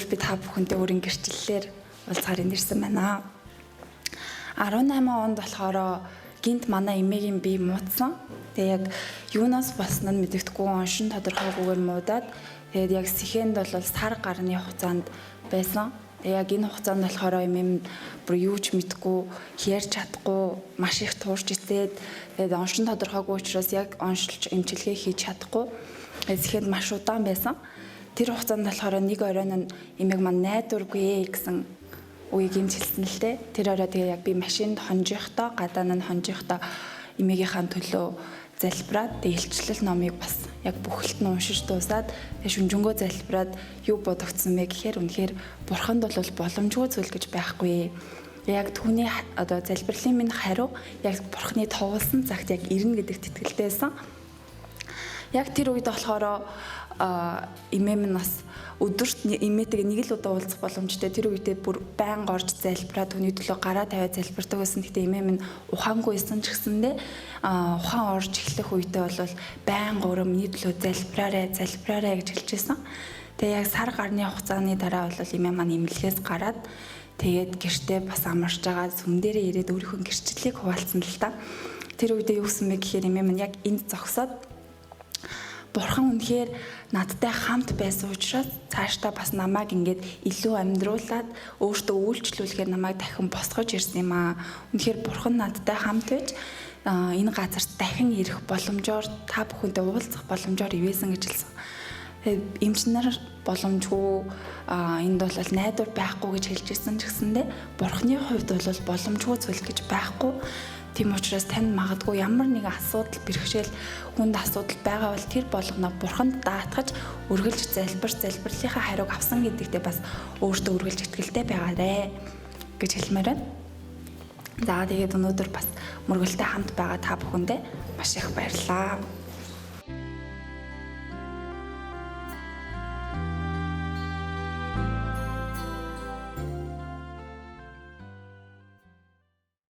би та бүхэнтэй өөрийн гэрчлэлээр уулзахаар ирсэн байна. 18 онд болохоор гинт манай эмээгийн бие муудсан. Тэгээ яг юунаас болсон нь мэдэгдэхгүй оншин тодорхойгүйгээр муудаад тэгээд яг сэхэнд бол сар гарны хугацаанд байсан. Тэгээ яг энэ хугацаанд болохоор эмэм бүр юу ч мэдгүй ярьж чадахгүй маш их туурч ицээд тэгээд оншин тодорхойгүй учраас яг оншилж эмчилгээ хийж чадахгүй. Сэхэнд маш удаан байсан. Тэр хугацаанд болохоор нэг оройн нь эмээг маань найдваргүй гэсэн үгийг имчилсэн л дээ. Тэр орой тэгээ яг би машинд хонжихтоо гадаа нь хонжихтоо эмээгийнхаа төлөө залбираад илчлэл номыг бас яг бүхэлд нь уншиж дуусаад тэгээ шүнжэнгөө залбираад юу бодогдсон бэ гэхээр үнэхээр бурханд бол боломжгүй зүйл гэж байхгүй. Яг түүний одоо залбирлын минь хариу яг бурханы товолсон цагт яг ирнэ гэдэгт итгэлтэй байсан. Яг тэр үед болохоор эмэм нь бас өдөрт эмээтэйгээ нэг л удаа уулзах боломжтой. Тэр үедээ бүр байнга орж залбираад түүний төлөө гараа тавиад залбирдаг байсан. Гэхдээ эмэм нь ухаангүйсэн ч гэсэндээ ухаан орж эхлэх үедээ бол байнга өөрөө миний төлөө залбираарай гэж хэлжсэн. Тэгээ яг сар гарны хугацааны дараа бол эмэм маань эмнэлгээс гараад тэгээд гэртээ бас амарч байгаа сүм дээрээ ирээд өөрийнхөө гэрчлэлийг хуваалцсан л та. Тэр үедээ юу гэсэн бэ гэхээр эмэм нь яг энд зогсоод Бурхан үнэхээр надтай хамт байсан учраас цаашдаа бас намайг ингээд илүү амьдруулад өөртөө үйлчлүүлэхээр намайг дахин босгож ирсэн юм аа. Үнэхээр Бурхан надтай хамт байж энэ газарт дахин ирэх боломжоор та бүхэнтэй уулзах боломжоор ивэсэн гэж хэлсэн. Эмчнэр боломжгүй энд бол найдвар байхгүй гэж хэлж ирсэн ч гэсэндээ Бурханы хувьд бол боломжгүй зүйл гэж байхгүй. Тийм учраас тань магадгүй ямар нэгэн асуудал бэрхшээл хүнд асуудал байгаа бол тэр болгоно Бурханд даатгаж үргэлж залбирлынхаа хариуг авсан гэдэгтээ бас өөртөө үргэлж итгэлтэй байгаарэ гэж хэлмээр байна. За тэгээд өнөөдөр бас мөргөлтэй хамт байгаа та бүхэндээ маш их баярлалаа.